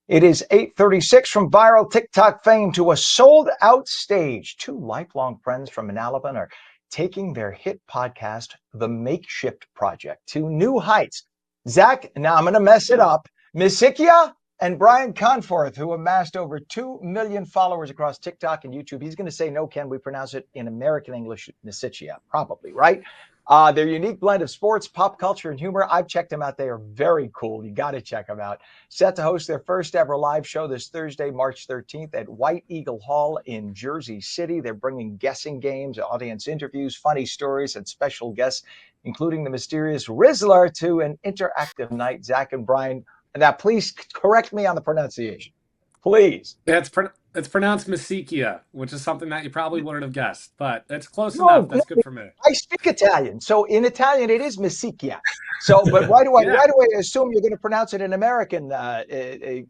It is 8:36 from viral TikTok fame to a sold-out stage. Two lifelong friends from Manalapan are taking their hit podcast, The Makeshift Project, to new heights. Zach, now I'm going to mess it up, Misikia and Brian Conforth, who amassed over 2 million followers across TikTok and YouTube. He's going to say, no, Ken, we pronounce it in American English, Misikia, probably, right? Their unique blend of sports, pop culture, and humor. I've checked them out. They are very cool. You got to check them out. Set to host their first ever live show this Thursday, March 13th at White Eagle Hall in Jersey City. They're bringing guessing games, audience interviews, funny stories, and special guests, including the mysterious Rizzler, to an interactive night. Zach and Brian, now please correct me on the pronunciation. Please. Yeah, it's pronounced Masikia, which is something that you probably wouldn't have guessed, but it's close No, enough. no, That's good for me. I speak Italian. So in Italian, it is Misikia. So, but why do I Yeah. assume you're going to pronounce it in American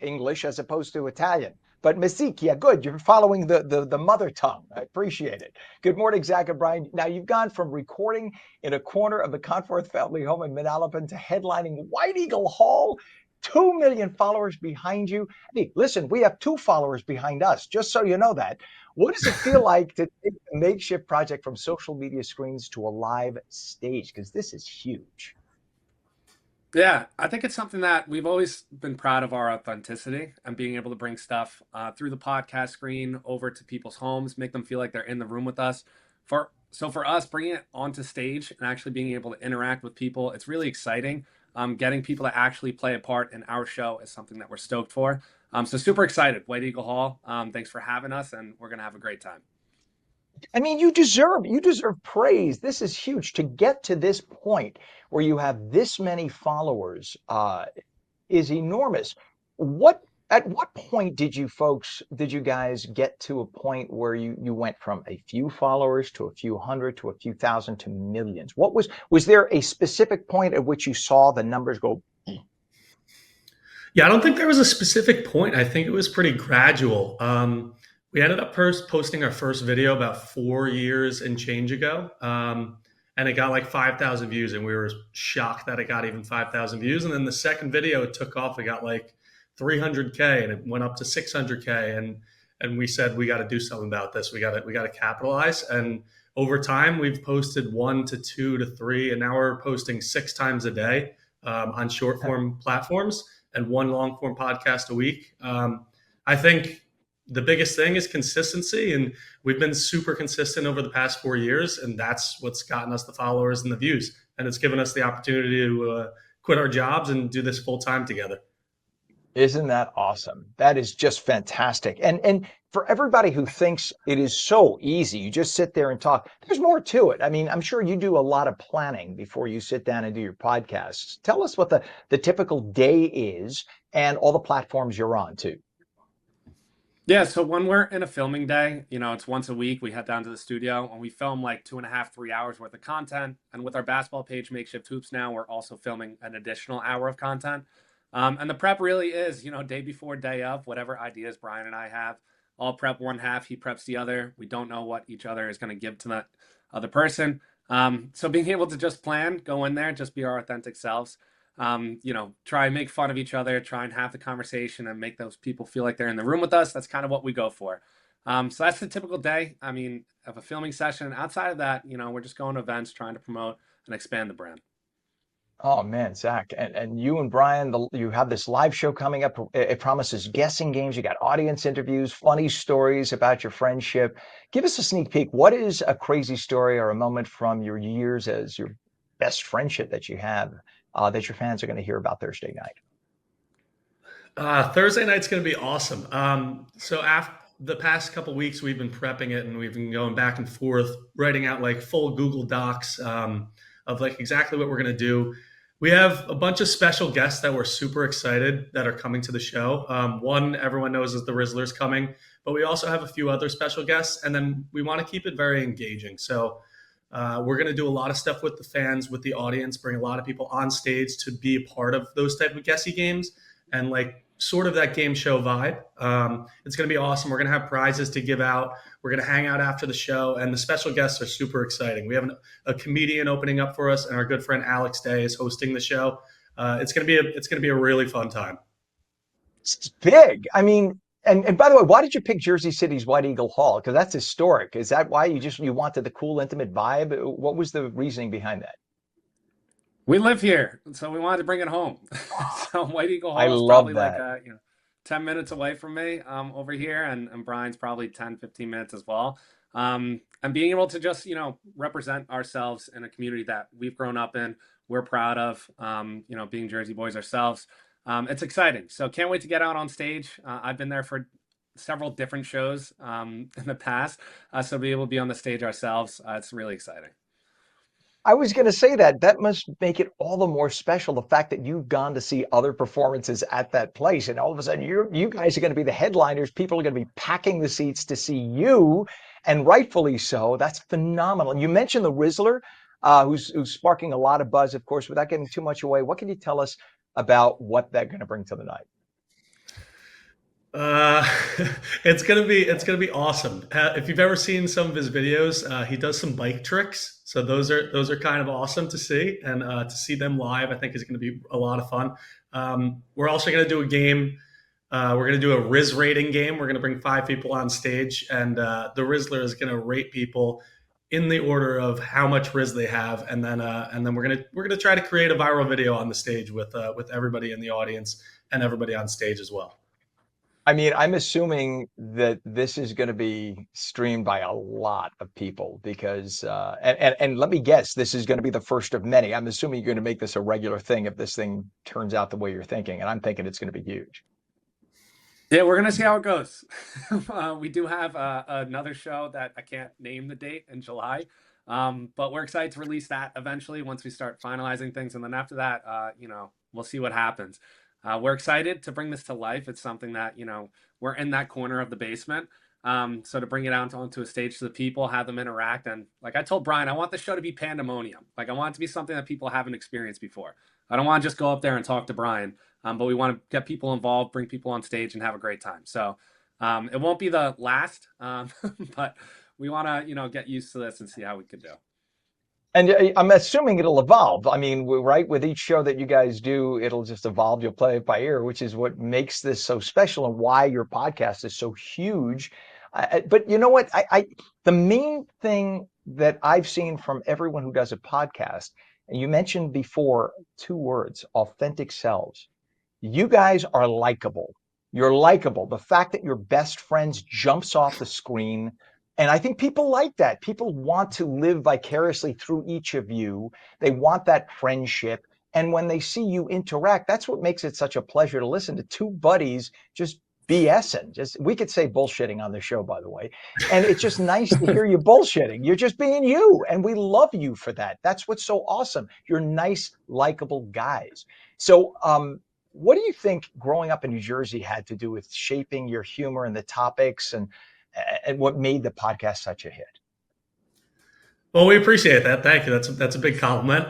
English as opposed to Italian? But Misikia, good. You're following the mother tongue. I appreciate it. Good morning, Zach and Brian. Now you've gone from recording in a corner of the Conforth family home in Manalapan to headlining White Eagle Hall. 2 million followers behind you. Hey, listen, we have 2 followers behind us, just so you know that. What does it feel like to take the Makeshift project from social media screens to a live stage? Because this is huge. Yeah, I think it's something that we've always been proud of our authenticity and being able to bring stuff through the podcast screen over to people's homes, make them feel like they're in the room with us. For us, bringing it onto stage and actually being able to interact with people, it's really exciting. Getting people to actually play a part in our show is something that we're stoked for. So super excited, White Eagle Hall. Thanks for having us, and we're gonna have a great time. I mean, you deserve praise. This is huge to get to this point where you have this many followers. Is enormous. What at what point did you guys get to a point where you went from a few followers to a few hundred to a few thousand to millions? Was there a specific point at which you saw the numbers go? Yeah, I don't think there was a specific point. I think it was pretty gradual. We ended up first posting our first video about 4 years and change ago. And it got like 5,000 views, and we were shocked that it got even 5,000 views. And then the second video, it took off. It got like 300K, and it went up to 600K. And we said, we got to do something about this. We got to capitalize. And over time, we've posted 1 to 2 to 3, and now we're posting 6 times a day on short form platforms and 1 long form podcast a week. I think the biggest thing is consistency, and we've been super consistent over the past 4 years, and that's what's gotten us the followers and the views, and it's given us the opportunity to quit our jobs and do this full time together. Isn't that awesome? That is just fantastic. And for everybody who thinks it is so easy, you just sit there and talk. There's more to it. I mean, I'm sure you do a lot of planning before you sit down and do your podcasts. Tell us what the typical day is and all the platforms you're on too. Yeah, so when we're in a filming day, it's once a week. We head down to the studio and we film like 2.5, 3 hours worth of content. And with our basketball page, Makeshift Hoops now, we're also filming an additional hour of content. And the prep really is, day before, day of, whatever ideas Brian and I have. I'll prep one half, he preps the other. We don't know what each other is going to give to that other person. So being able to just plan, go in there, just be our authentic selves. Try and make fun of each other, try and have the conversation and make those people feel like they're in the room with us. That's kind of what we go for. So that's the typical day. I mean, of a filming session. Outside of that, we're just going to events, trying to promote and expand the brand. Oh man, Zach, and you and Brian, you have this live show coming up. It promises guessing games. You got audience interviews, funny stories about your friendship. Give us a sneak peek. What is a crazy story or a moment from your years as your best friendship that you have that your fans are going to hear about Thursday night? Thursday night's going to be awesome. So after the past couple weeks, we've been prepping it, and we've been going back and forth, writing out like full Google Docs of like exactly what we're going to do. We have a bunch of special guests that we're super excited that are coming to the show. One everyone knows is the Rizzler's coming, but we also have a few other special guests, and then we want to keep it very engaging. So we're going to do a lot of stuff with the fans, with the audience, bring a lot of people on stage to be a part of those type of guessy games and like sort of that game show vibe. It's going to be awesome. We're going to have prizes to give out. We're going to hang out after the show, and the special guests are super exciting. We have a comedian opening up for us, and our good friend Alex Day is hosting the show. It's going to be a really fun time. It's big. I mean, and by the way, why did you pick Jersey City's White Eagle Hall? Because that's historic. Is that why you wanted the cool, intimate vibe? What was the reasoning behind that? We live here, so we wanted to bring it home. So White Eagle I Hall is love probably like that. 10 minutes away from me over here, and Brian's probably 10, 15 minutes as well. And being able to just, represent ourselves in a community that we've grown up in, we're proud of, being Jersey boys ourselves. It's exciting. So can't wait to get out on stage. I've been there for several different shows in the past. So to be able to be on the stage ourselves, it's really exciting. I was going to say that that must make it all the more special. The fact that you've gone to see other performances at that place, and all of a sudden you guys are going to be the headliners. People are going to be packing the seats to see you, and rightfully so. That's phenomenal. And you mentioned the Rizzler, who's sparking a lot of buzz, of course. Without giving too much away, what can you tell us about what they're going to bring to the night? Uh, it's gonna be awesome. If you've ever seen some of his videos, he does some bike tricks. So those are kind of awesome to see, and to see them live, I think is going to be a lot of fun. We're also going to do a game. We're going to do a Riz rating game. We're going to bring 5 people on stage, and the Rizzler is going to rate people in the order of how much Riz they have, and then we're gonna try to create a viral video on the stage with everybody in the audience and everybody on stage as well. I mean, I'm assuming that this is going to be streamed by a lot of people because, and let me guess, this is going to be the first of many. I'm assuming you're going to make this a regular thing if this thing turns out the way you're thinking, and I'm thinking it's going to be huge. Yeah, we're gonna see how it goes. We do have another show that I can't name the date in July, but we're excited to release that eventually once we start finalizing things, and then after that, we'll see what happens. We're excited to bring this to life. It's something that we're in that corner of the basement. So to bring it out onto a stage to the people, have them interact, and like I told Brian, I want the show to be pandemonium. Like I want it to be something that people haven't experienced before. I don't want to just go up there and talk to Brian. But we want to get people involved, bring people on stage, and have a great time. So it won't be the last, but we want to, get used to this and see how we could do. And I'm assuming it'll evolve. I mean, right, with each show that you guys do, it'll just evolve. You'll play it by ear, which is what makes this so special and why your podcast is so huge. But you know what? The main thing that I've seen from everyone who does a podcast, and you mentioned before 2 words, authentic selves. You guys are likable. You're likable. The fact that your best friends jumps off the screen. And I think people like that. People want to live vicariously through each of you. They want that friendship. And when they see you interact, that's what makes it such a pleasure to listen to two buddies just BSing. Just we could say bullshitting on the show, by the way. And it's just nice to hear you bullshitting. You're just being you. And we love you for that. That's what's so awesome. You're nice, likable guys. So what do you think growing up in New Jersey had to do with shaping your humor and the topics and what made the podcast such a hit? Well, we appreciate that. Thank you. That's a big compliment.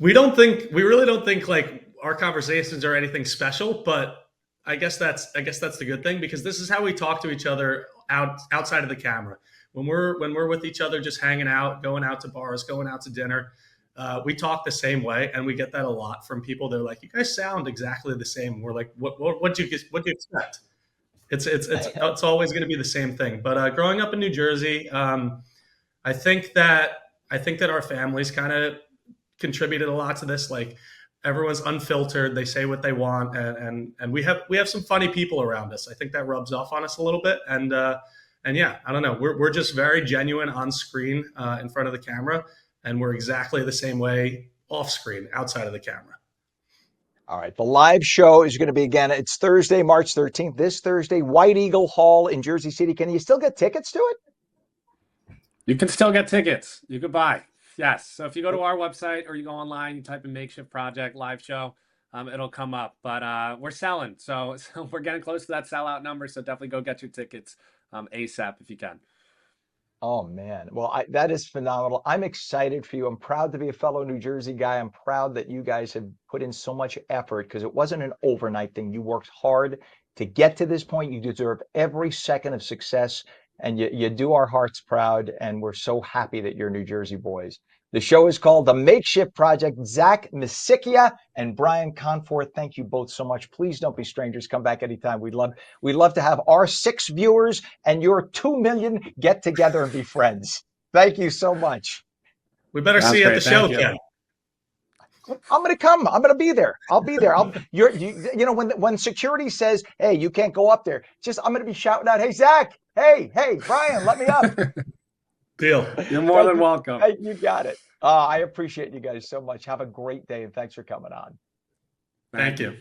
We really don't think like our conversations are anything special, but I guess that's the good thing because this is how we talk to each other outside of the camera. When we're with each other, just hanging out, going out to bars, going out to dinner, we talk the same way, and we get that a lot from people. They're like, "You guys sound exactly the same." We're like, what do you expect?" It's always going to be the same thing. But growing up in New Jersey, I think that I think that our families kind of contributed a lot to this. Like everyone's unfiltered; they say what they want, and we have some funny people around us. I think that rubs off on us a little bit, and yeah, I don't know. We're just very genuine on screen in front of the camera, and we're exactly the same way off screen outside of the camera. All right. The live show is going to be again. It's Thursday, March 13th. This Thursday, White Eagle Hall in Jersey City. Can you still get tickets to You can still get tickets. You could buy. Yes. So if you go to our website or you go online, you type in Makeshift Project live show, it'll come up. But we're selling, so we're getting close to that sellout number. So definitely go get your tickets ASAP if you can. Oh man. Well, that is phenomenal. I'm excited for you. I'm proud to be a fellow New Jersey guy. I'm proud that you guys have put in so much effort because it wasn't an overnight thing. You worked hard to get to this point. You deserve every second of success and you do our hearts proud. And we're so happy that you're New Jersey boys. The show is called The Makeshift Project. Zach Misikia and Brian Conforth, thank you both so much. Please don't be strangers. Come back anytime. We'd love to have our 6 viewers and your 2 million get together and be friends. Thank you so much. We better see you at the show, Ken. I'm going to come. I'm going to be there. I'll be there. You know, when security says, hey, you can't go up there, I'm going to be shouting out, hey, Zach, hey, Brian, let me up. Deal. You're more than welcome. You got it. I appreciate you guys so much. Have a great day, and thanks for coming on. Thank you.